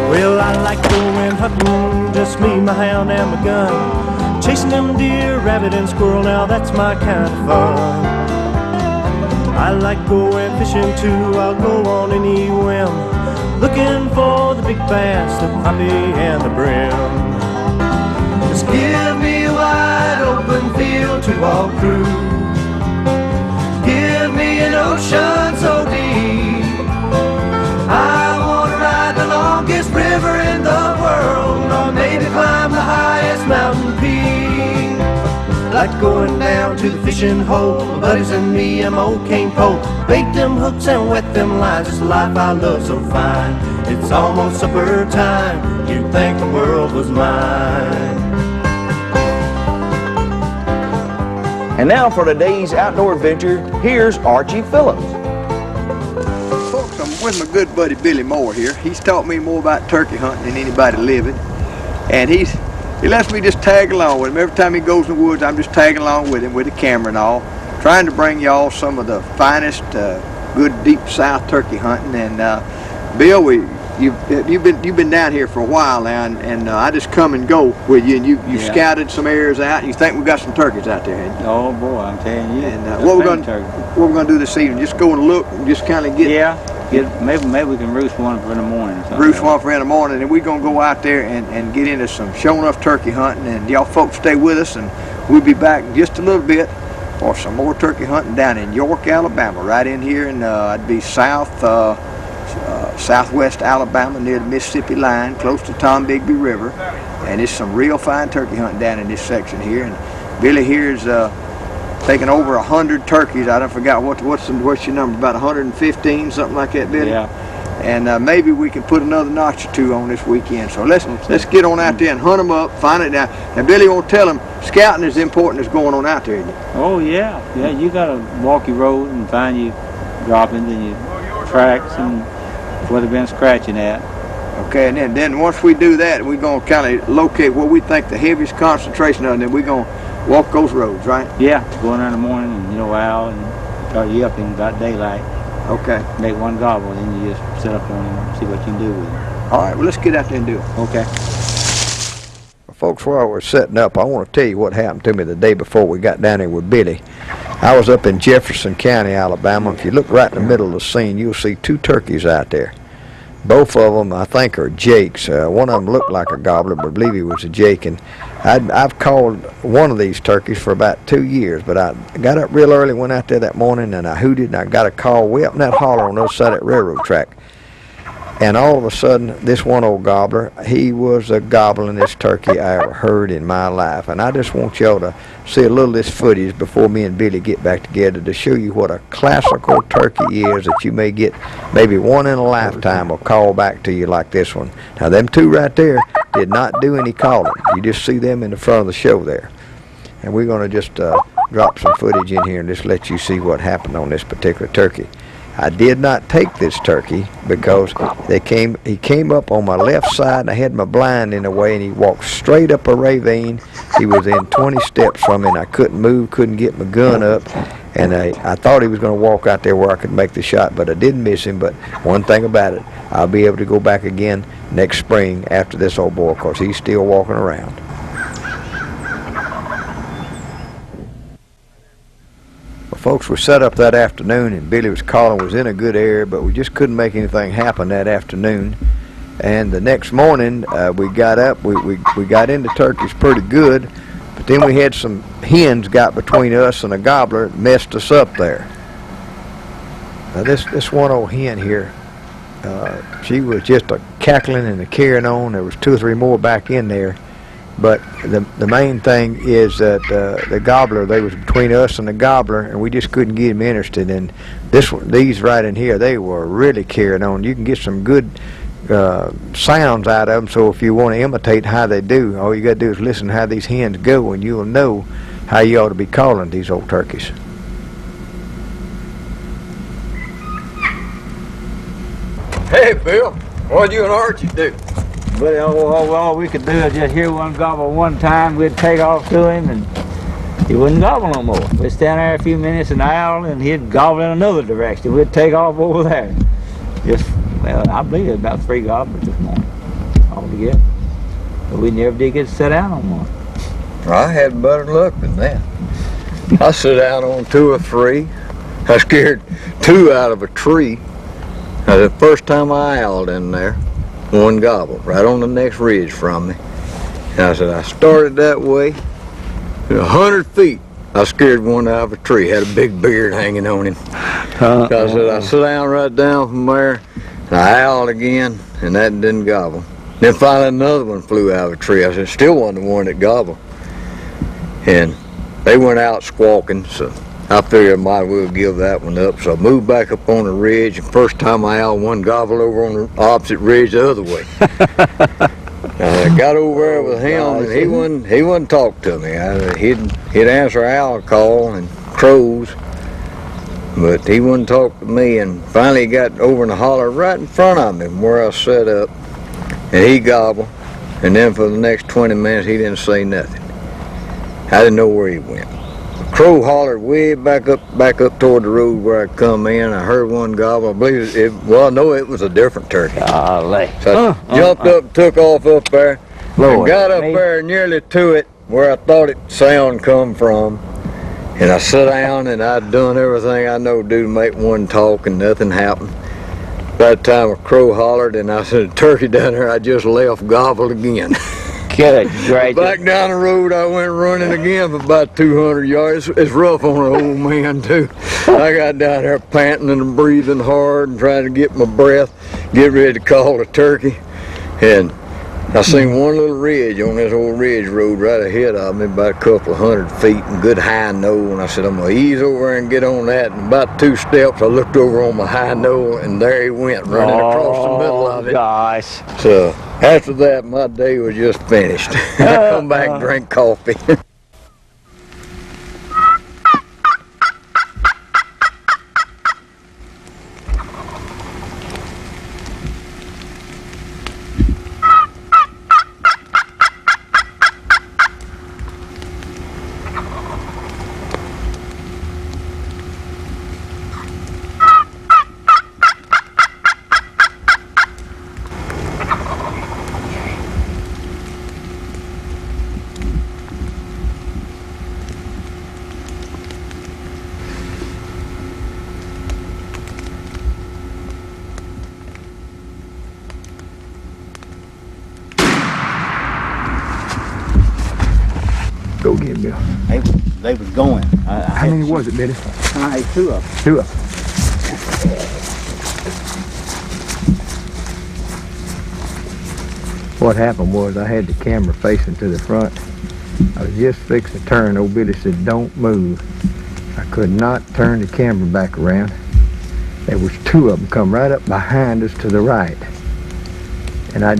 Well, I like going hunting, just me, my hound, and my gun. Chasing them deer, rabbit, and squirrel, now that's my kind of fun. I like going fishing too, I'll go on any whim, looking for the big bass, the crappie, and the brim. Just give me a wide open field to walk through. Give me an ocean so deep. I want to ride the longest river in the world, or maybe climb the highest mountain peak. Like going down to the fishing hole, my buddies and me and my old cane pole. Bait them hooks and wet them lines, it's a life I love so fine. It's almost supper time, you'd think the world was mine. And now for today's outdoor adventure, here's Archie Phillips. Folks, I'm with my good buddy Billy Moore here. He's taught me more about turkey hunting than anybody living. And he lets me just tag along with him. Every time he goes in the woods, I'm just tagging along with him with the camera and all, trying to bring y'all some of the finest, good deep south turkey hunting. And Bill, you've been down here for a while now, and I just come and go with you, and you scouted some areas out, and you think we got some turkeys out there, ain't you? Oh boy, I'm telling you. And what we're gonna do this evening? Just go and look, and just kind of get. Maybe we can roost one for in the morning. Or something. Roost one for in the morning, and we're gonna go out there and get into some show enough turkey hunting. And y'all folks stay with us, and we'll be back in just a little bit for some more turkey hunting down in York, Alabama, right in here, and I'd be southwest Alabama, near the Mississippi line, close to Tombigbee River. And it's some real fine turkey hunting down in this section here. And Billy here's taken over 100 turkeys. I don't forgot what's your number, about 115, something like that, Billy? Yeah. And maybe we can put another notch or two on this weekend. So let's get on out there and hunt them up, find it now. And Billy won't tell them scouting is important as going on out there, isn't it? Oh yeah, you gotta walk your road and find your droppings and your tracks and where they've been scratching at. Okay, and then once we do that, we're gonna kind of locate what we think the heaviest concentration of, and then we're gonna walk those roads, right? Yeah, go in there in the morning and out and start you up in about daylight. Okay. Make one gobble, and then you just set up on him and see what you can do with him. All right, well, let's get out there and do it. Okay. Well, folks, while we're setting up, I want to tell you what happened to me the day before we got down here with Billy. I was up in Jefferson County, Alabama. If you look right in the middle of the scene, you'll see two turkeys out there. Both of them, I think, are jakes. One of them looked like a gobbler, but I believe he was a jake. And I've called one of these turkeys for about 2 years, but I got up real early, went out there that morning, and I hooted, and I got a call way up in that holler on the other side of that railroad track. And all of a sudden, this one old gobbler, he was a gobblingest turkey I ever heard in my life. And I just want y'all to see a little of this footage before me and Billy get back together to show you what a classical turkey is that you may get maybe one in a lifetime will call back to you like this one. Now, them two right there did not do any calling. You just see them in the front of the show there. And we're going to just drop some footage in here and just let you see what happened on this particular turkey. I did not take this turkey because he came up on my left side, and I had my blind in the way, and he walked straight up a ravine. He was in 20 steps from me, and I couldn't move, couldn't get my gun up, and I thought he was going to walk out there where I could make the shot, but I didn't miss him. But one thing about it, I'll be able to go back again next spring after this old boy, because he's still walking around. Folks, we set up that afternoon, and Billy was calling, was in a good area, but we just couldn't make anything happen that afternoon. And the next morning, we got up, we got into turkeys pretty good, but then we had some hens got between us and a gobbler that messed us up there. Now this one old hen here, she was just a cackling and a carrying on. There was 2 or 3 more back in there. But the main thing is that the gobbler, they was between us and the gobbler, and we just couldn't get him interested. And these right in here, they were really carrying on. You can get some good sounds out of them, so if you want to imitate how they do, all you got to do is listen to how these hens go, and you'll know how you ought to be calling these old turkeys. Hey, Bill, what'd you and Archie do? But all we could do is just hear one gobble one time. We'd take off to him, and he wouldn't gobble no more. We'd stand there a few minutes, an hour, and he'd gobble in another direction. We'd take off over there. Just, well, I believe it was about 3 gobblers this morning altogether. But we never did get to sit down on one. I had better luck than that. I sit down on 2 or 3. I scared 2 out of a tree. Now, the first time I owled in there, 1 gobble right on the next ridge from me. And I said, I started that way. 100 feet, I scared 1 out of a tree. Had a big beard hanging on him. So I said, I sit down right down from there, and I owled again, and that didn't gobble. Then finally another one flew out of a tree. I said, still wasn't the one that gobbled. And they went out squawking, so I figured I might as well give that one up. So I moved back up on the ridge, and first time I owled, 1 gobbled over on the opposite ridge the other way. I got over there with him, and he wouldn't talk to me. He'd answer owl call and crows, but he wouldn't talk to me. And finally he got over in the holler right in front of me where I set up, and he gobbled. And then for the next 20 minutes he didn't say nothing. I didn't know where he went. The crow hollered way back up toward the road where I come in. I heard 1 gobble. I believe well, I know it was a different turkey. Golly. So I jumped up and took off up there. Lord, and got up there nearly to it where I thought it sound come from. And I sat down, and I'd done everything I know to do to make 1 talk, and nothing happened. By the time a crow hollered, and I said, turkey down there, I just left, gobbled again. Good gracious. Back down the road, I went running again for about 200 yards. It's rough on an old man, too. I got down there panting and breathing hard and trying to get my breath, get ready to call the turkey. And I seen 1 little ridge on this old ridge road right ahead of me, about a couple of 100 feet, and good high knoll. And I said, I'm going to ease over and get on that. And about 2 steps, I looked over on my high knoll, and there he went, running across the middle of it. Gosh. So after that, my day was just finished. I come back and drink coffee. Go get him, Bill. They was going. How many was it, Betty? I ate 2 of them. 2 of them. What happened was I had the camera facing to the front. I was just fixing to turn. Old Billy said, don't move. I could not turn the camera back around. There was 2 of them come right up behind us to the right. And I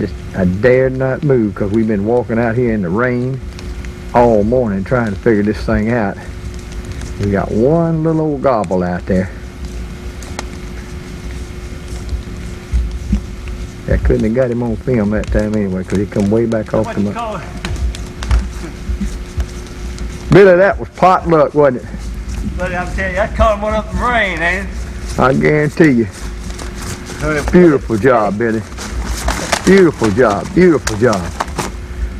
dared not move because we've been walking out here in the rain all morning trying to figure this thing out. We got 1 little old gobble out there. I couldn't have got him on film that time anyway because he come way back off the mud. Billy, that was pot luck, wasn't it? Buddy, I'm telling you, that caught one up in the rain, ain't it? I guarantee you. Beautiful job, Billy. Beautiful job. Beautiful job.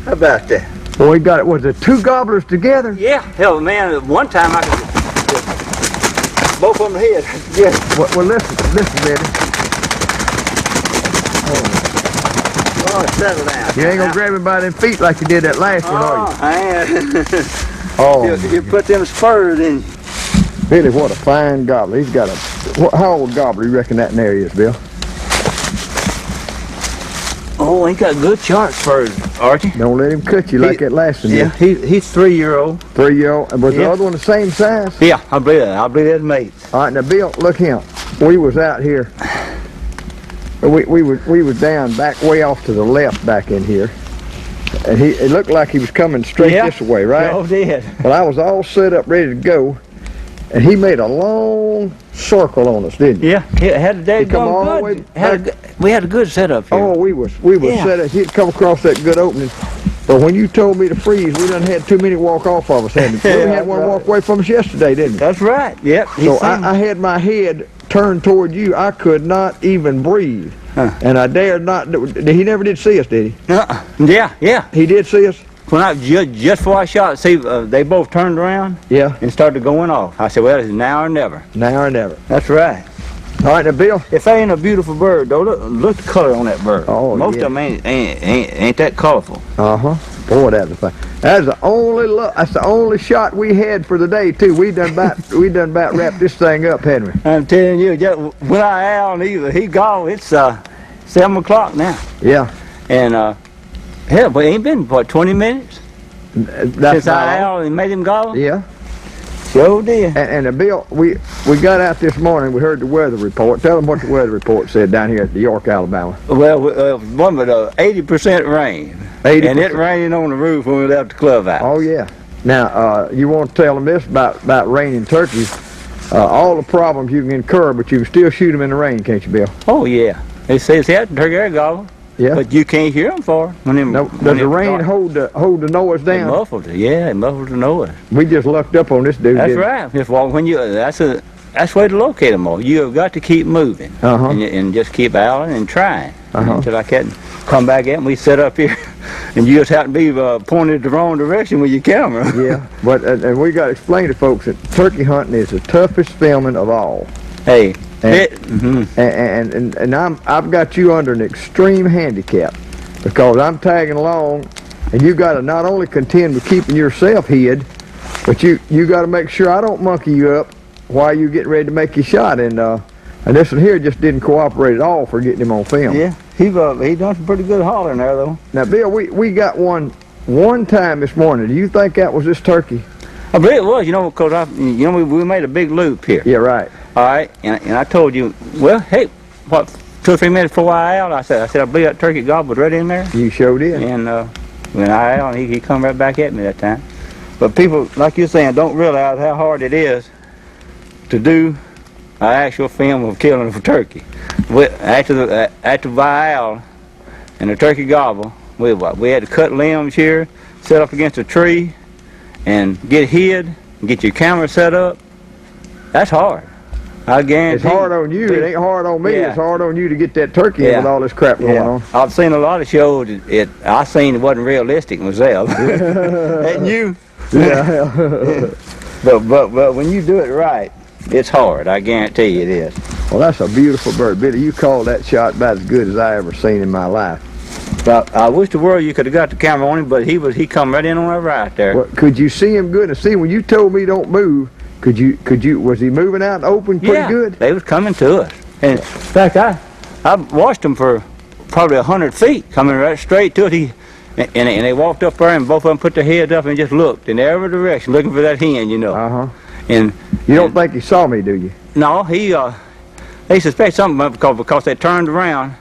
How about that? Boy, we got it. Was it 2 gobblers together? Yeah, hell, man, at one time I could both of them head. Yeah. Well, listen, Billy. Oh, settle down. You ain't gonna grab him by them feet like you did that last one, are you? I am. Oh, you put them spurs in. Billy, what a fine gobbler. He's got how old gobbler you reckon that in there is, Bill? Oh, he got good sharp spurs, Archie. Don't let him cut you like that last one. Yeah, he's 3-year-old. 3-year-old. And was the other one the same size? Yeah, I believe that. I believe that's mates. All right, now Bill, look him. We was out here. We was down back way off to the left back in here. And it looked like he was coming straight this way, right? Oh, did. Well, I was all set up ready to go. And he made a long circle on us, didn't he? Yeah, he had a day come all the way good. We had a good setup here. Oh, we was set up. He'd come across that good opening. But when you told me to freeze, we done had too many walk off of us. We had one walk away from us yesterday, didn't we? That's right. Yep. So I had my head turned toward you, I could not even breathe. And I dared not. He never did see us, did he? Yeah. He did see us? When I just before I shot, see, they both turned around. Yeah. And started going off. I said, well, it's now or never. Now or never. That's right. All right, now, Bill. If that ain't a beautiful bird, though, look the color on that bird. Oh, Most yeah. of them ain't that colorful. Boy, that's the thing. That's the only shot we had for the day too. We done about wrapped this thing up, hadn't we? I'm telling you, just when I owl he gone. It's 7 o'clock now. Yeah. And hell, but it ain't been what 20 minutes That's since I owl and made him go. Yeah. Sure did. And Bill, we got out this morning. We heard the weather report. Tell them what the weather report said down here at the York, Alabama. Well, one with 80% rain. 80%. And it raining on the roof when we left the clubhouse. Oh yeah. Now you want to tell them this about raining turkeys? All the problems you can incur, but you can still shoot them in the rain, can't you, Bill? Oh yeah. It says that turkey air gobble. Yeah. But you can't hear them for when them. No, does the rain hold the noise They down? muffled it. Yeah, it muffled the noise. We just lucked up on this dude. That's didn't we? right. Just walk when you. That's the way to locate them all. You have got to keep moving and just keep owling and trying until I can come back in. We set up here, and you just happen to be pointed the wrong direction with your camera. Yeah, but and we got to explain to folks that turkey hunting is the toughest filming of all. Hey. And I've got you under an extreme handicap because I'm tagging along, and you got to not only contend with keeping yourself hid, but you got to make sure I don't monkey you up while you getting ready to make your shot. And this one here just didn't cooperate at all for getting him on film. Yeah, he done some pretty good hollering there though. Now, Bill, we got one time this morning. Do you think that was this turkey? I believe it was, because we made a big loop here. Yeah, right. All right, and I told you, well, hey, 2 or 3 minutes before I owled, I said, I believe that turkey gobbled right in there. You sure did. And when I owled, he come right back at me that time. But people, like you're saying, don't realize how hard it is to do an actual film of killing a turkey. After I owled and the turkey gobble, we had to cut limbs here, set up against a tree, and get hid, and get your camera set up. That's hard. I guarantee. It's hard on you. It ain't hard on me. Yeah. It's hard on you to get that turkey in with all this crap going on. I've seen a lot of shows. I seen it wasn't realistic myself. And you. Yeah. But when you do it right, it's hard. I guarantee you it is. Well, that's a beautiful bird, Billy. You called that shot about as good as I ever seen in my life. But I wish the world you could have got the camera on him, but he come right in on that right there. Well, could you see him good? And see, when you told me don't move, could you? Was he moving out and open pretty good? They was coming to us. And in fact, I watched them for probably 100 feet, coming right straight to it. And they walked up there, and both of them put their heads up and just looked in every direction, looking for that hen, And you don't think he saw me, do you? No, they suspect something because they turned around,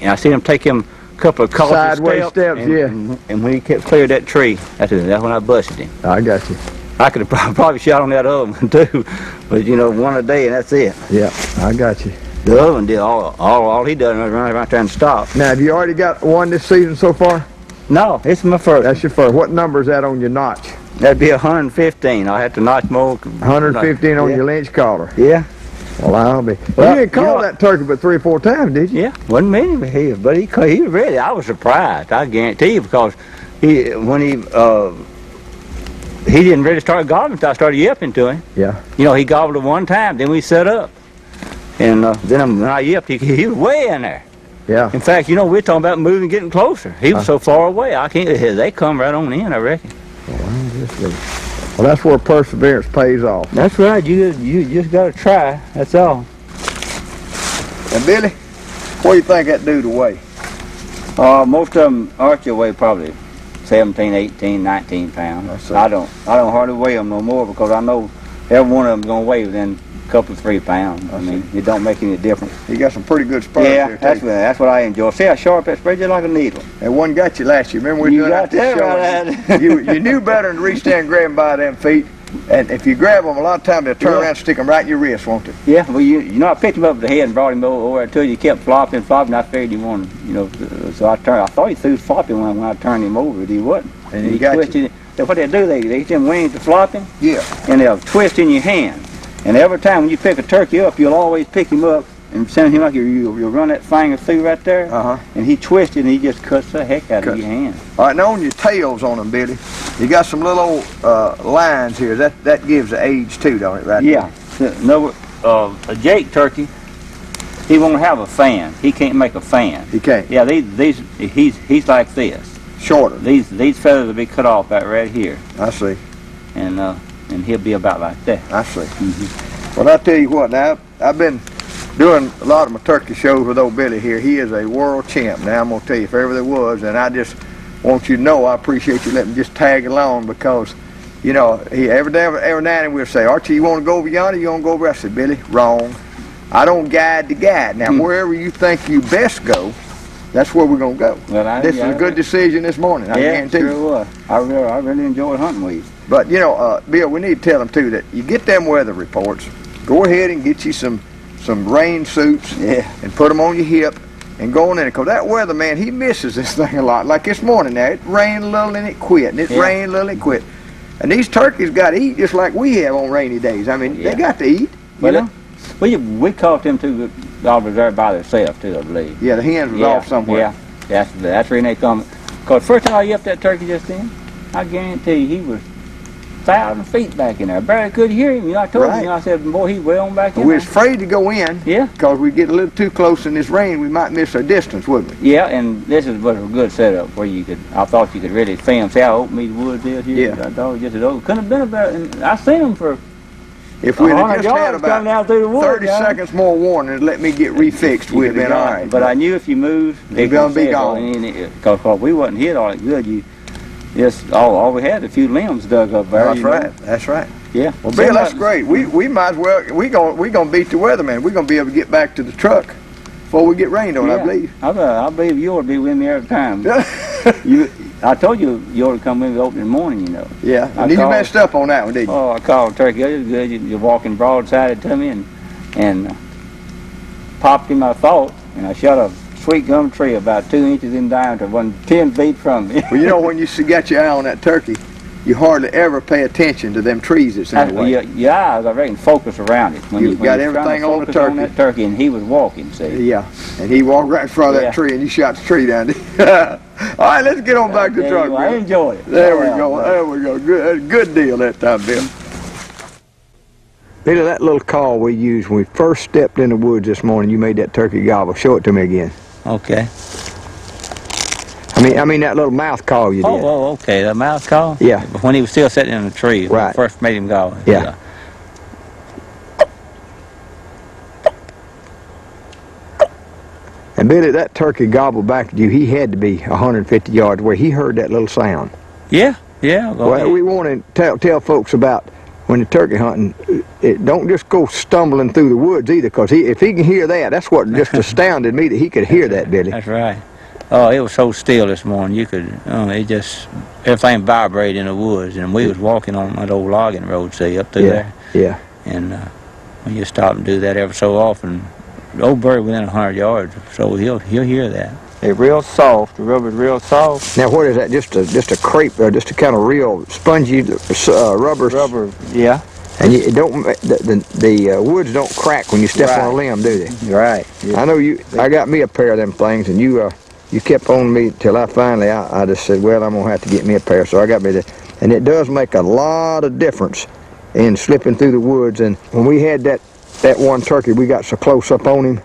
and I seen him take him a couple of cautious Sideways steps, and when he cleared that tree, that's when I busted him. I got you. I could have probably shot on that other one too, but one a day and that's it. Yeah, I got you. The other one did all he done was run around trying to stop. Now, have you already got one this season so far? No, it's my first. That's your first. What number is that on your notch? That'd be 115. I had to notch more. 115 on your lynch collar. Yeah. Well, I'll be. Well, you didn't call that turkey but 3 or 4 times, did you? Yeah, wasn't many, but he was ready. I was surprised. I guarantee you because when he didn't really start gobbling until I started yipping to him. Yeah. He gobbled it one time, then we set up. And then when I yipped, he was way in there. Yeah. In fact, we're talking about moving, getting closer. He was so far away, I can't. They come right on in, I reckon. Well, that's where perseverance pays off. That's right. You just got to try. That's all. And Billy, what do you think that dude weigh? Most of them Archie weigh probably 17, 18, 19 pounds. I don't hardly weigh them no more because I know every one of them gonna weigh within a couple of 3 pounds. I mean, it don't make any difference. You got some pretty good spurs there. Yeah, that's what I enjoy. See how sharp that spread just like a needle. And one got you last year. Remember we got out that show? right. You knew better than to reach down and grab them by them feet. And if you grab them, a lot of times they'll turn around and stick them right in your wrist, won't they? Yeah, well, I picked him up with the head and brought him over until he kept flopping. I figured he wanted, so I thought he threw flopping when I turned him over, but he wasn't. And he got twisted. So what they do, they get them wings to flopping. Yeah. And they'll twist in your hand. And every time when you pick a turkey up, you'll always pick him up and send him like you'll run that finger through right there, and he twists it and he just cuts the heck out of your hand. All right, now on your tails on them, Billy, you got some little old lines here. That gives the age too, don't it? Right? Yeah. No, a Jake turkey, he won't have a fan. He can't make a fan. He can't. Yeah, he's like this. Shorter. These feathers will be cut off right here. I see. And he'll be about like that. I see. Well, I tell you what, now I've been doing a lot of my turkey shows with old Billy here. He is a world champ. Now I'm gonna tell you, if ever there was, and I just want you to know I appreciate you letting me just tag along, because you know every now and then we'll say, Archie, you want to go over yonder? You want to go over? I said, Billy, wrong. I don't guide the guide. Now wherever you think you best go, that's where we're gonna go. Well, this is a good decision this morning. I guarantee you. Sure was. I really enjoyed hunting with you. But you know, Bill, we need to tell them too that you get them weather reports. Go ahead and get you some rain suits and put them on your hip and go on in it. Because that weather, man, he misses this thing a lot. Like this morning now, it rained a little and it quit, and it rained a little and it quit. And these turkeys got to eat just like we have on rainy days. I mean, they got to eat. You know? We caught them two dogs there by themselves too, I believe. Yeah, the hens was off somewhere. Yeah, that's when they come. Because first time I yelped that turkey just then, I guarantee you he was 1,000 feet back in there. I barely could hear him. You know, I told you, I said, boy, he's well on back in there. We was afraid to go in. Yeah. Because we get a little too close in this rain, we might miss our distance, wouldn't we? Yeah, and this was a good setup where I thought you could really film. See how open these woods is here? Yeah. I thought it just as open. Couldn't have been about, and I seen them for if we'd have just had about 30 seconds more warning and let me get refixed, we'd have been all right. But I knew if you moved, they're going to be gone. Because we wasn't hit all that good. Just all we had, a few limbs dug up there. That's right. That's right. Yeah. Well, Bill, that's great. We might as well. We gonna beat the weatherman. We're gonna be able to get back to the truck before we get rained on. I believe. I believe you ought to be with me every time. I told you ought to come with me the opening morning. You know. Yeah. And you messed up on that one, didn't you? Oh, I called turkey. It was good. You're walking broadside to me and popped him. I thought, and I shot a sweet gum tree about 2 inches in diameter, 10 feet from me. Well, you know, when you got your eye on that turkey, you hardly ever pay attention to them trees that's in the way. Your eyes, I reckon, focus around it. When you got everything on the turkey. On that turkey, and he was walking, see? Yeah, and he walked right in front of that tree, and you shot the tree down there. All right, let's get on back to the truck, Bill. I enjoyed it. There we go. There we go. Good deal that time, Bill. Billy, that little call we used when we first stepped in the woods this morning, you made that turkey gobble. Show it to me again. Okay. I mean that little mouth call you did. Oh, okay, the mouth call? Yeah. When he was still sitting in the tree. Right. When first made him go. Yeah. And Billy, that turkey gobbled back at you. He had to be 150 yards away. He heard that little sound. Yeah. Well, we want to tell folks about when the turkey hunting, don't just go stumbling through the woods either, because if he can hear that, that's what just astounded me, that he could hear that, Billy. That's right. Oh, it was so still this morning. You could, everything vibrated in the woods, and we was walking on that old logging road, see, up through there. Yeah. And when you stop and do that every so often, the old bird within 100 yards, so he'll hear that. They're real soft. The rubber's real soft. Now, what is that? Just a crepe, or just a kind of real spongy rubber? Rubber, yeah. And you don't the woods don't crack when you step on a limb, do they? Right. I know you. I got me a pair of them things, and you kept on me till I finally I just said, well, I'm gonna have to get me a pair. So I got me that, and it does make a lot of difference in slipping through the woods. And when we had that one turkey, we got so close up on him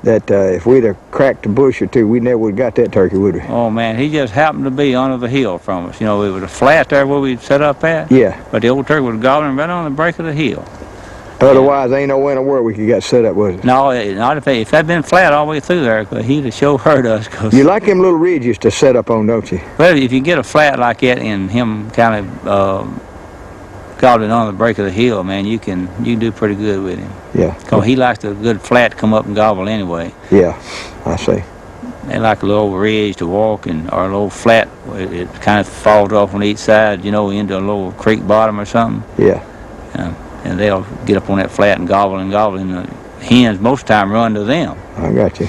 that if we'd have cracked a bush or two, we never would have got that turkey, would we? Oh, man, he just happened to be under the hill from us. You know, it was a flat there where we set up at. Yeah. But the old turkey was gobbling right on the break of the hill. Otherwise, ain't no way in the world we could get set up, was it? No, not if that'd been flat all the way through there, because he'd have sure hurt us. You like them little ridges to set up on, don't you? Well, if you get a flat like that and him kind of gobbling on the break of the hill, man, you can do pretty good with him. Yeah. Because he likes a good flat come up and gobble anyway. Yeah, I see. They like a little ridge to walk, or a little flat. It kind of falls off on each side, into a little creek bottom or something. Yeah. And they'll get up on that flat and gobble, and the hens most of the time run to them. I got you.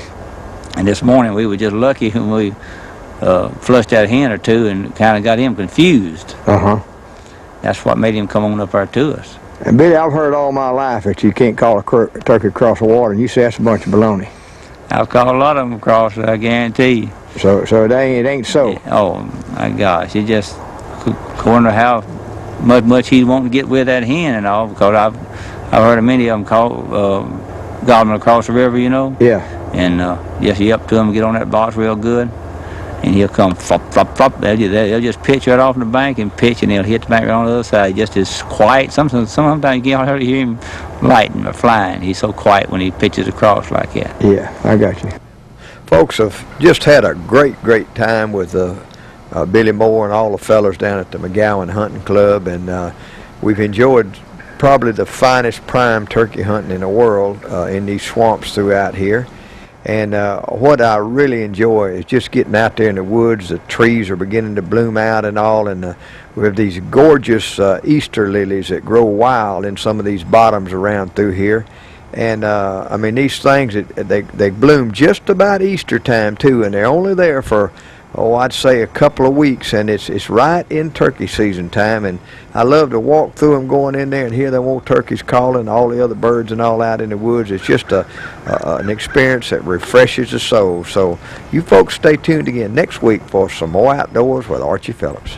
And this morning we were just lucky when we flushed out a hen or two and kind of got him confused. Uh-huh. That's what made him come on up there to us. And Billy, I've heard all my life that you can't call a turkey across the water, and you say that's a bunch of baloney. I've caught a lot of them across, I guarantee you. So it ain't so. Oh my gosh, it just wonder how much he's wanting to get with that hen and all, because I've heard of many of them gobbling across the river, you know. Yeah. And just you up to him and get on that box real good, and he'll come flop, flop, flop. They'll just pitch right off the bank and pitch, and they'll hit the bank right on the other side. Just as quiet. Sometimes you can't hear him lighting or flying. He's so quiet when he pitches across like that. Yeah, I got you. Folks have just had a great time with Billy Moore and all the fellas down at the McGowan Hunting Club, and we've enjoyed probably the finest prime turkey hunting in the world in these swamps throughout here. And what I really enjoy is just getting out there in the woods. The trees are beginning to bloom out and all, and we have these gorgeous Easter lilies that grow wild in some of these bottoms around through here. And I mean, these things, they bloom just about Easter time too, and they're only there for, I'd say a couple of weeks, and it's right in turkey season time. And I love to walk through them, going in there and hear them old turkeys calling, all the other birds and all out in the woods. It's just an experience that refreshes the soul. So you folks stay tuned again next week for some more Outdoors with Archie Phillips.